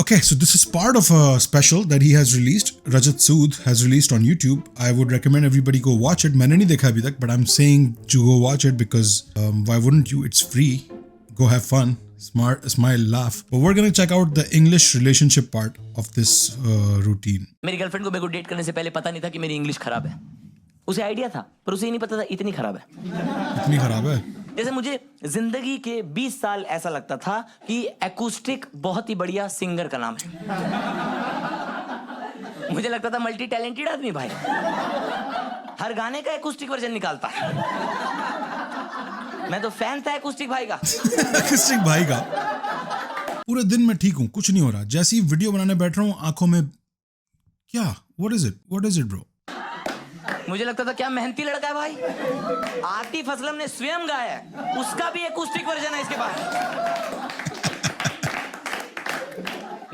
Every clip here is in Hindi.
Okay, so this is part of a special that he has released. Rajat Sood has released on YouTube. I would recommend everybody go watch it. मैंने नहीं देखा अभी तक, but I'm saying to go watch it because why wouldn't you? It's free. Go have fun. Smile, laugh. But we're gonna check out the English relationship part of this routine. मेरी गर्लफ्रेंड को मेरे को डेट करने से पहले पता नहीं था कि मेरी इंग्लिश खराब है. उसे आइडिया था पर उसे नहीं पता था इतनी खराब है. इतनी खराब है? जैसे मुझे जिंदगी के 20 साल ऐसा लगता था कि एक्यूस्टिक बहुत ही बढ़िया सिंगर का नाम है. मुझे लगता था मल्टी टैलेंटेड आदमी भाई हर गाने का एक्यूस्टिक वर्जन निकालता है. मैं तो फैन था एक्यूस्टिक भाई का. एक्यूस्टिक भाई का. पूरे दिन मैं ठीक हूँ, कुछ नहीं हो रहा. जैसे ही वीडियो बनाने बैठ रहा हूँ, आंखों में क्या? What is it bro? मुझे लगता था क्या मेहनती लड़का है भाई. आतिफ असलम ने स्वयं गाया है, उसका भी एक्यूस्टिक वर्जन है इसके पास.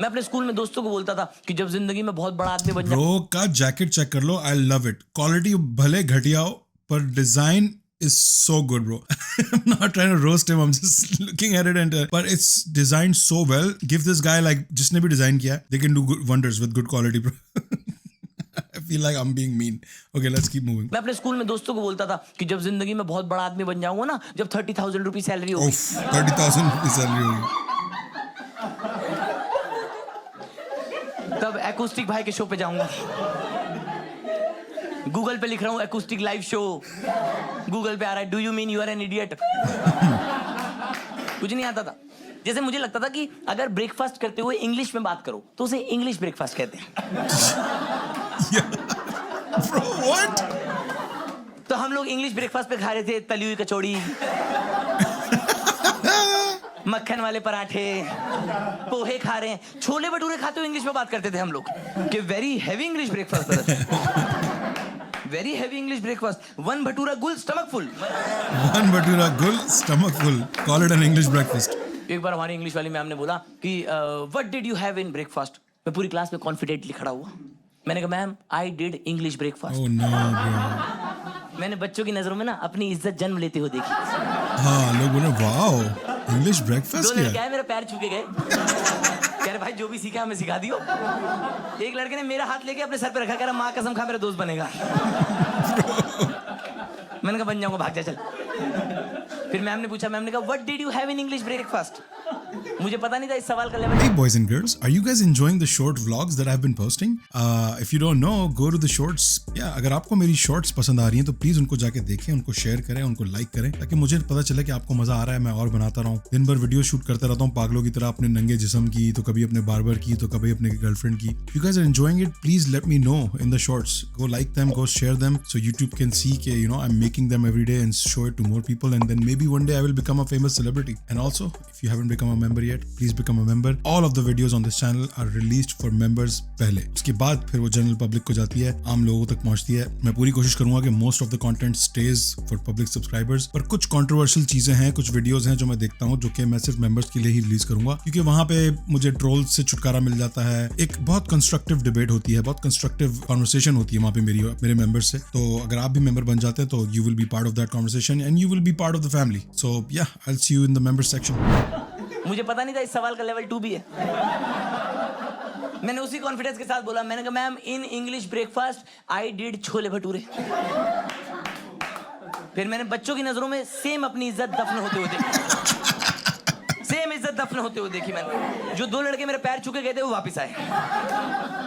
मैं अपने स्कूल में दोस्तों को बोलता था कि जब जिंदगी में बहुत बड़ा आदमी बन जाए. ब्रो का जैकेट चेक कर लो. I love it. क्वालिटी भले घटिया हो पर design is so good, bro. I'm not trying to roast him. I'm just looking at it and but it's designed so well. Give this guy like जिसने भी डिजाइन किया है, they can do good wonders with good quality, bro. I feel like I'm being mean. Okay, let's keep moving. मैं अपने स्कूल में दोस्तों को बोलता था कि जब जिंदगी में बहुत बड़ा आदमी बन जाऊंगा ना, जब 30,000 रुपये सैलरी होगी. 30,000 रुपये सैलरी होगी. तब एक्यूस्टिक भाई के शो पे जाऊंगा. गूगल पे लिख रहा हूँ एक्यूस्टिक लाइव शो. गूगल पे आ रहा है do you mean you are an idiot. कुछ नहीं आता था. जैसे मुझे लगता था कि अगर ब्रेकफास्ट करते हुए इंग्लिश में बात करो तो उसे इंग्लिश ब्रेकफास्ट कहते हैं. Bro, what? तो हम लोग इंग्लिश ब्रेकफास्ट पे खा रहे थे तली हुई कचौड़ी, मक्खन वाले पराठे, पोहे खा रहे हैं, छोले भटूरे खाते हुए इंग्लिश में बात करते थे हम लोग कि very heavy English breakfast. Very heavy English breakfast. One bhatura गुल stomach full. One bhatura gul, stomach full. Call it an English breakfast. एक बार हमारी इंग्लिश वाली मैम ने बोला कि what did you have in breakfast. मैं पूरी क्लास में कॉन्फिडेंटली खड़ा हुआ. मैंने कहा ma'am I did English breakfast. Oh no, bro. मैंने बच्चों की नजरों में ना अपनी इज्जत जन्म लेते हुए देखी. हाँ, लोग बोले वाओ इंग्लिश ब्रेकफास्ट दो किया. लड़के आए मेरे पैर छू के गए. कह रहे भाई जो भी सीखा हमें सिखा दियो. एक लड़के ने मेरा हाथ लेके अपने सर पे रखा, कह रहा माँ कसम खा मेरा दोस्त बनेगा. मैंने कहा बन जाऊंगा, भाग जा चल. फिर मैम ने पूछा, मैम ने कहा what did you have in English breakfast. मुझे पता नहीं था इस सवाल का level. Hey boys and girls, are you guys enjoying the short vlogs that I've been posting? If you don't know, go to the shorts. Yeah, अगर आपको मेरी shorts पसंद आ रही हैं तो प्लीज उनको जाके देखें, उनको शेयर करें, उनको लाइक करें, ताकि मुझे पता चले कि आपको मजा आ रहा है. मैं और बनाता रहूं. दिन भर वीडियो शूट करता रहता हूँ पागलों की तरह, अपने नंगे जिस्म की, तो कभी अपने बार्बर की, तो कभी अपने गर्लफ्रेंड की. If you guys are enjoying it, please let me know in the shorts. Go like them, go share them, so YouTube can see कि I'm making them every day and show it to more people, and then maybe one day I will become a famous celebrity. And also, if you haven't become a member yet, please become a member. All of the videos on this channel are released for members पहले. उसके बाद फिर वो जनरल पब्लिक को जाती है, आम लोगों तक पहुंचती है. मैं पूरी कोशिश करूंगा कि most of the content stays for public subscribers. पर कुछ controversial चीजें हैं, कुछ videos हैं जो मैं देखता हूँ, जो कि मैं सिर्फ members के लिए ही रिलीज करूंगा, क्योंकि वहां पे मुझे ट्रोल से छुटकारा मिल जाता है. एक बहुत कंस्ट्रक्टिव डिबेट होती है, बहुत कंस्ट्रक्टिव कॉन्वर्सेशन होती है वहां पे मेरे मेंबर्स से. तो अगर आप भी मेंबर बन जाते हैं तो you will be part of that conversation and you will be part of the family. So yeah, I'll see you in the members section. मुझे पता नहीं था इस सवाल का लेवल 2 भी है. मैंने उसी कॉन्फिडेंस के साथ बोला. मैंने कहा ma'am in English breakfast I did chole bhature. फिर मैंने बच्चों की नजरों में सेम अपनी इज्जत दफन होते हुए देखी. सेम इज्जत दफन होते हुए देखी मैंने. जो 2 लड़के मेरे पैर छू के गए थे वो वापस आए.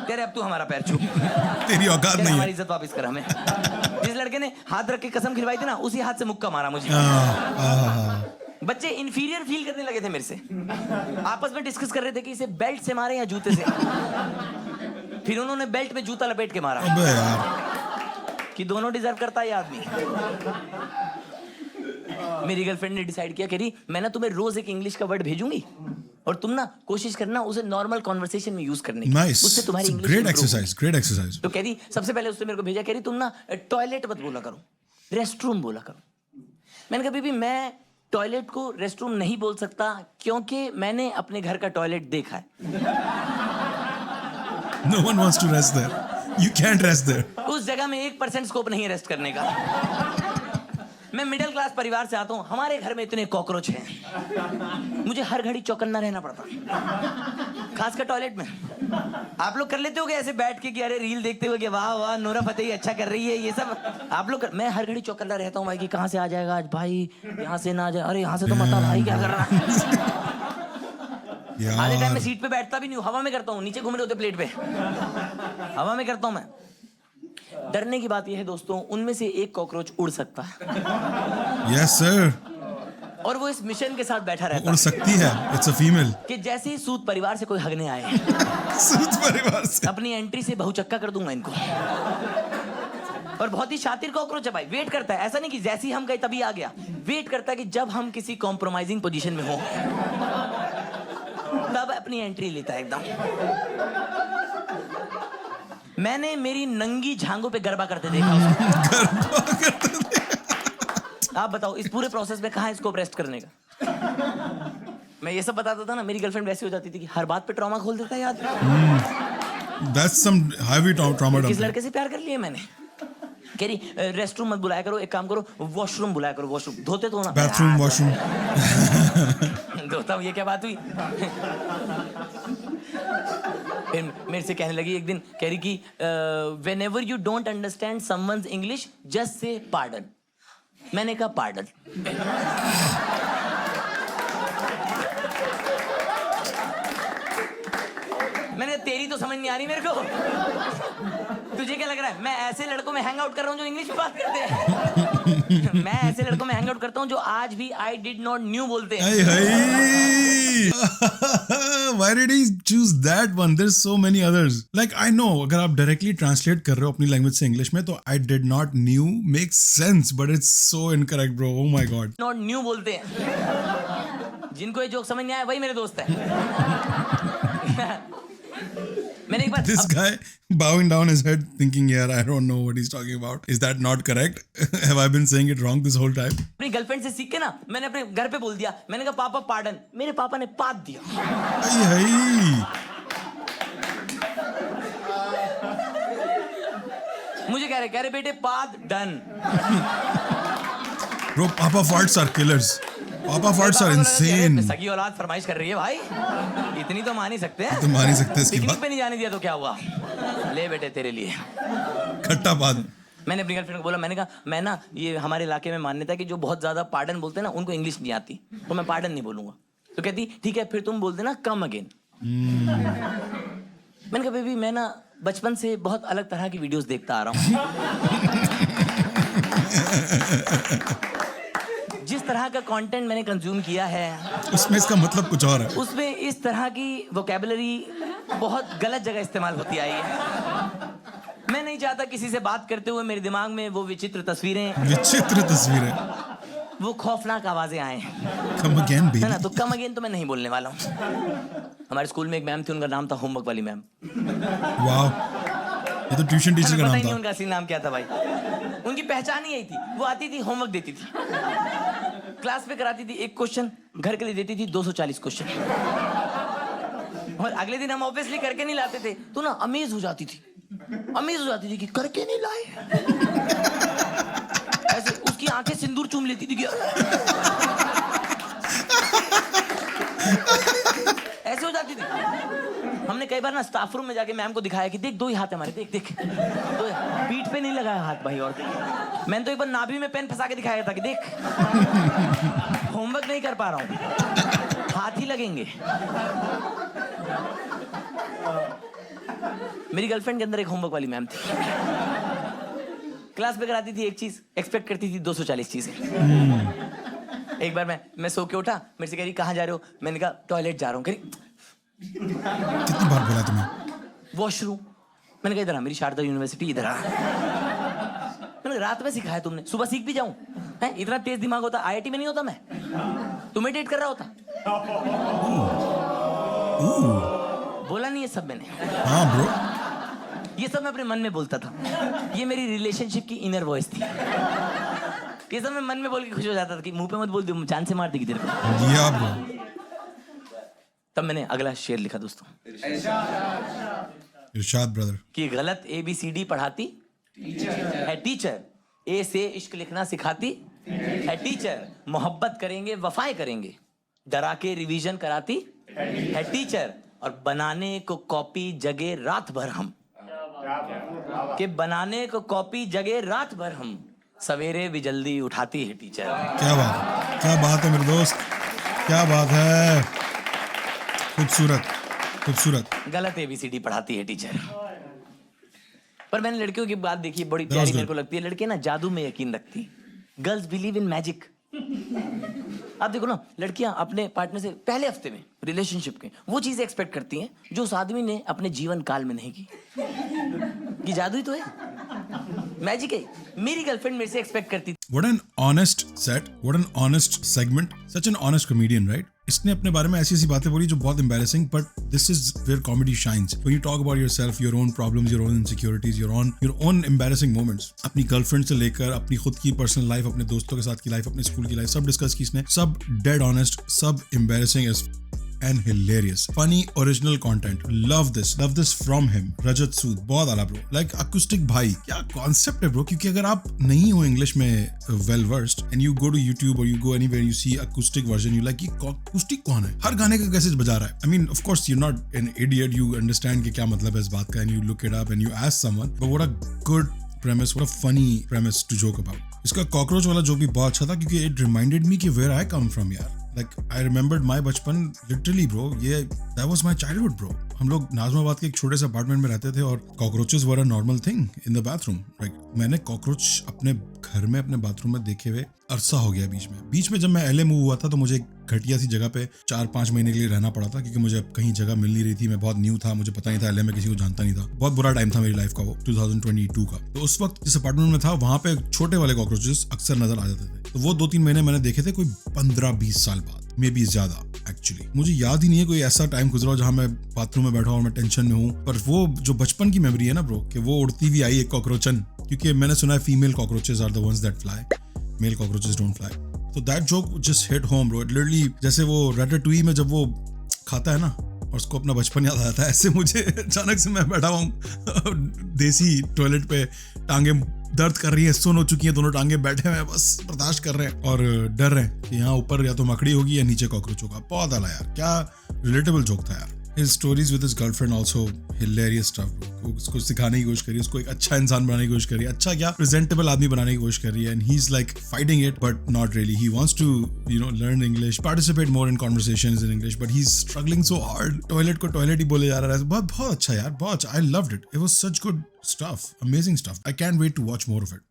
तेरे अब तू हमारा पैर छू. तेरी औकात नहीं है. हमारी इज्जत वापस कर हमें. जिस लड़के ने हाथ रख के कसम खिलवाई थी ना, उसी हाथ से मुक्का मारा मुझे. बच्चे इंफीरियर फील करने लगे थे मेरे से. आपस में डिस्कस कर रहे थे कि इसे बेल्ट से मारे या जूते से. फिर उन्होंने बेल्ट में जूता लपेट के मारा. अबे यार, कि दोनों डिजर्व करता है ये आदमी. मेरी गर्लफ्रेंड ने डिसाइड किया, कह रही मैं ना तुम्हें रोज एक इंग्लिश का वर्ड भेजूंगी और तुम ना कोशिश करना उसे नॉर्मल कन्वर्सेशन में यूज करने की. nice. उससे तुम्हारी English great exercise, great exercise. तो कह रही सबसे पहले उसने मेरे को भेजा, कह रही तुम ना टॉयलेट मत बोला करो, रेस्टरूम बोला करो. मैंने कहा बीबी मैं टॉयलेट को रेस्टरूम नहीं बोल सकता क्योंकि मैंने अपने घर का टॉयलेट देखा है. No one wants to rest there. You can't rest there. उस जगह में 1% स्कोप नहीं है रेस्ट करने का. मैं मिडिल क्लास परिवार से आता हूँ, हमारे घर में इतने कॉकरोच हैं, मुझे हर घड़ी चौकन्ना रहना पड़ता, खासकर टॉयलेट में। आप लोग कर लेते हो क्या ऐसे बैठ के कि अरे रील देखते हुए कि वाह वाह नूरा फतेही अच्छा कर रही है, ये सब आप लोग मैं हर घड़ी चौकन्ना रहता हूँ भाई कि कहाँ से आ जाएगा आज भाई, यहाँ से ना आ जाए, अरे यहाँ से तो मत आ भाई, क्या कर रहा है। आधे टाइम में सीट पे बैठता भी नहीं हूँ, हवा में करता हूँ, नीचे घूम रहे होते प्लेट पे, हवा में करता हूँ मैं। डरने की बात यह है दोस्तों, उनमें से एक कॉकरोच उड़ सकता है। Yes sir. और वो इस मिशन के साथ बैठा रहता उड़ सकती है, इट्स अ फीमेल। कि जैसे ही सूद परिवार से कोई हगने आए, सूद परिवार से अपनी एंट्री से बहुचक्का कर दूंगा इनको। और बहुत ही शातिर कॉकरोच है भाई, वेट करता है, ऐसा नहीं कि जैसे ही हम गए तभी आ गया, वेट करता है कि जब हम किसी कॉम्प्रोमाइजिंग पोजीशन में हो तब अपनी एंट्री लेता है एकदम। मैंने मेरी नंगी झांगों पे गरबा करते देखा उसको। आप बताओ इस पूरे प्रोसेस में कहाँ इसको रेस्ट करने का। मैं ये सब बताता था ना, मेरी गर्लफ्रेंड वैसी हो जाती थी कि हर बात पे ट्रॉमा खोल देता है याद। That's some heavy trauma. किस लड़के से प्यार कर लिया मैंने, कह रही रेस्ट रूम मत बुलाया करो, एक काम करो वॉशरूम बुलाया करो, वॉशरूम धोते तो ना, बाथरूम वॉशरूम धोता हूँ, ये क्या बात हुई। फिर मेरे से कहने लगी एक दिन, कह रही कि whenever you don't understand someone's English just say pardon। मैंने कहा pardon। मैंने तेरी तो समझ नहीं आ रही मेरे को, तुझे क्या लग रहा है मैं ऐसे लड़कों में हैंग आउट कर रहा हूँ जो इंग्लिश में बात करते हैं। मैं ऐसे लड़कों में हैंग आउट करता हूँ जो आज भी आई डिड नॉट न्यू बोलते हैं। Why did he choose that one? There's so many others. Like I know, अगर आप directly translate कर रहे हो अपनी language से English में तो I did not knew makes sense, but it's so incorrect, bro. Oh my god. Not new बोलते हैं, जिनको ये जोक समझ नहीं आया वही मेरे दोस्त है। मैंने एक बार This guy bowing down his head thinking, yeah, I don't know what he's talking about. Is that not correct? Have I been saying it wrong this whole time? अपनी गर्लफ्रेंड से सीख के ना मैंने अपने घर पे बोल दिया, मैंने कहा पापा पार्डन, मेरे पापा ने पाद दिया। Hey. मुझे कह रहे बेटे पाद done. Bro, Papa farts are killers. Papa farts are insane. सगी औलाद फरमाइश कर रही है भाई, इतनी तो मान ही सकते हैं। तो मान ही सकते हैं इसकी पिकनिक बात। पे नहीं जाने दिया तो क्या हुआ, ले बेटे तेरे लिए खट्टा पाद। मैंने अपनी गर्लफ्रेंड को बोला, मैंने कहा मैं ना ये हमारे इलाके में मान्यता है कि जो बहुत ज्यादा पार्डन बोलते हैं ना उनको इंग्लिश नहीं आती, तो मैं पार्डन नहीं बोलूंगा। तो कहती ठीक है फिर तुम बोल देना कम अगेन। मैंने कहा बेबी मैं ना बचपन से बहुत अलग तरह की वीडियोस देखता आ रहा हूँ। जिस तरह का कंटेंट मैंने कंज्यूम किया है उसमें इसका मतलब कुछ और है। उसमें इस तरह की वोकैबुलरी बहुत गलत जगह इस्तेमाल होती आई है। मैं नहीं चाहता किसी से बात करते हुए मेरे दिमाग में वो विचित्र तस्वीरें, वो खौफनाक आवाजें आए। Come again, baby. है ना, तो कम अगेन तो मैं नहीं बोलने वाला हूँ। हमारे स्कूल में एक मैम थी, उनका नाम था होमवर्क वाली मैम। वाह, ये तो ट्यूशन टीचर का पता नाम ही नहीं था। उनका असली नाम क्या था भाई, उनकी पहचान ही यही थी। वो आती थी होमवर्क देती थी, क्लास में कराती थी एक क्वेश्चन, घर के लिए देती थी 240 क्वेश्चन। और अगले दिन हम ऑब्वियसली करके नहीं लाते थे, तो ना अमेज हो जाती थी कि करके नहीं लाए। ऐसे उसकी आंखें सिंदूर चूम लेती थी, ऐसे हो जाती थी। हमने कई बार ना स्टाफ रूम में जाके मैम को दिखाया कि देख दो ही हाथ है हमारे, देख दो, पीठ पे नहीं लगाया हाथ भाई। और मैंने तो एक बार नाभि में पेन फंसा के दिखाया था कि देख होमवर्क नहीं कर पा रहा हूँ, हाथ ही लगेंगे। मेरी गर्लफ्रेंड के अंदर एक होमवर्क वाली मैम थी, क्लास में कराती थी एक चीज, एक्सपेक्ट करती थी 240 चीजें। एक बार मैं सो के उठा, मेरे से कह रही कहाँ जा रहे हो, मैंने कहा टॉयलेट जा रहा हूँ। कह रही कितनी बार बोला तुम्हें? वॉशरूम। मैंने कहा इधर आ, मेरी शारदा यूनिवर्सिटी इधर आ। मैंने रात में सिखाया तुमने, सुबह सीख भी जाऊं? हैं, इतना तेज दिमाग होता आईआईटी में नहीं होता मैं, तुम्हें डेट कर रहा होता। बोला नहीं ये सब मैंने। हाँ ब्रो, ये सब मैं अपने मन में बोलता था, ये मेरी रिलेशनशिप की इनर वॉइस थी। ये सब मैं मन में बोल के खुश हो जाता था कि मुंह पे मत बोल दो, जान से मार देगी तेरे को। या ब्रो। तब मैंने अगला शेर लिखा दोस्तों, इरशाद ब्रदर, कि गलत ABCD पढ़ाती है टीचर, ए से इश्क लिखना सिखाती है टीचर, मोहब्बत करेंगे, वफाएं करेंगे, डरा के रिवीजन कराती है टीचर, और बनाने को कॉपी जगे रात भर हम, कि बनाने को कॉपी जगे रात भर हम, सवेरे भी जल्दी उठाती है टीचर। क्या बात है मेरे दोस्त, क्या बात है, खूबसूरत खूबसूरत। गलत ABCD पढ़ाती है टीचर। पर मैंने लड़कियों की बात देखी, बड़ी was प्यारी good. मेरे को लगती है। लड़कियां ना जादू में यकीन रखती, गर्ल्स बिलीव इन मैजिक। आप देखो ना, लड़कियां अपने पार्टनर से पहले हफ्ते में रिलेशनशिप के वो चीजें एक्सपेक्ट करती हैं जो उस आदमी ने अपने जीवन काल में नहीं की। कि जादू ही तो है, मैजिक है। मेरी गर्लफ्रेंड मेरे से एक्सपेक्ट करती थी। What an honest set, what an honest segment, such an honest comedian, right? इसने अपने बारे में ऐसी ऐसी बातें बोली जो बहुत embarrassing, but this is where comedy shines. When you talk about yourself, your own problems, your own insecurities, your own embarrassing moments, अपनी गर्लफ्रेंड से लेकर अपनी खुद की पर्सनल लाइफ, अपने दोस्तों के साथ की लाइफ, अपने स्कूल की लाइफ, सब डिस्कस की इसने, सब dead honest, सब embarrassing as and hilarious, funny original content. Love this from him. Rajat Sood, बहुत आला bro. Like acoustic भाई, क्या concept है bro? क्योंकि अगर आप नहीं हो English में well versed and you go to YouTube or you go anywhere and you see acoustic version, you like ये acoustic कौन है? हर गाने का कैसे बजा रहा है? I mean, of course you're not an idiot. You understand कि क्या मतलब है इस बात का and you look it up and you ask someone. But what a good premise, what a funny premise to joke about. इसका कॉकरोच वाला जो भी बहुत अच्छा था क्योंकि it reminded me कि where I come from यार. Like I remembered my बचपन literally bro, ये that was my childhood bro. हम लोग नाज़माबाद के एक छोटे से अपार्टमेंट में रहते थे और cockroaches were a normal thing in the bathroom. Like मैंने कॉकरोच अपने घर में अपने बाथरूम में देखे हुए अरसा हो गया। बीच में जब मैं LA मूव हुआ था तो मुझे घटिया सी जगह पे 4-5 महीने के लिए रहना पड़ा था क्योंकि मुझे कहीं जगह मिल नहीं रही थी। मैं बहुत न्यू था, मुझे पता नहीं था, LA में किसी को जानता नहीं था। बहुत बुरा टाइम था मेरी लाइफ का वो 2022 का। तो उस वक्त जिस अपार्टमेंट में था वहां पे छोटे वाले कॉकरोचेस अक्सर नजर आ जाते थे। तो वो 2-3 महीने मैंने देखे थे, कोई 15-20 साल बाद, मे बी ज्यादा। एक्चुअली मुझे याद ही नहीं है कोई ऐसा टाइम गुजरा हो जहां मैं बाथरूम में बैठा हूं और मैं टेंशन में हूं। पर वो जो बचपन की मेमोरी है ना ब्रो, कि वो उड़ती हुई आई एक कॉकरोचन, क्योंकि मैंने सुना है female cockroaches are the ones that fly, male cockroaches don't fly. तो that joke just hit home bro. Literally जैसे वो रैटाटुई में जब वो खाता है ना और उसको अपना बचपन याद आ जाता है, ऐसे मुझे अचानक से मैं बैठा हूँ देसी टॉयलेट पे, टांगे दर्द कर रही है, सुन हो चुकी हैं, दोनों टांगे बैठे हुए हैं, बस बर्दाश्त कर रहे हैं और डर रहे हैं कि यहाँ ऊपर या तो मकड़ी होगी या नीचे कॉकरोच होगा। बहुत आला यार, क्या रिलेटेबल जोक था यार। His stories with his girlfriend also hilarious stuff. उसको सिखाने की कोशिश करी, उसको एक अच्छा इंसान बनाने की कोशिश करी, अच्छा क्या प्रेजेंटेबल आदमी बनाने की कोशिश करी है, and he's like fighting it but not really. He wants to learn English, participate more in conversations in English, but he's struggling so hard. Toilet को टॉयलेट ही बोले जा रहा है। बहुत अच्छा यार, बहुत अच्छा। I loved it. It was such good stuff, amazing stuff. I can't wait to watch more of it.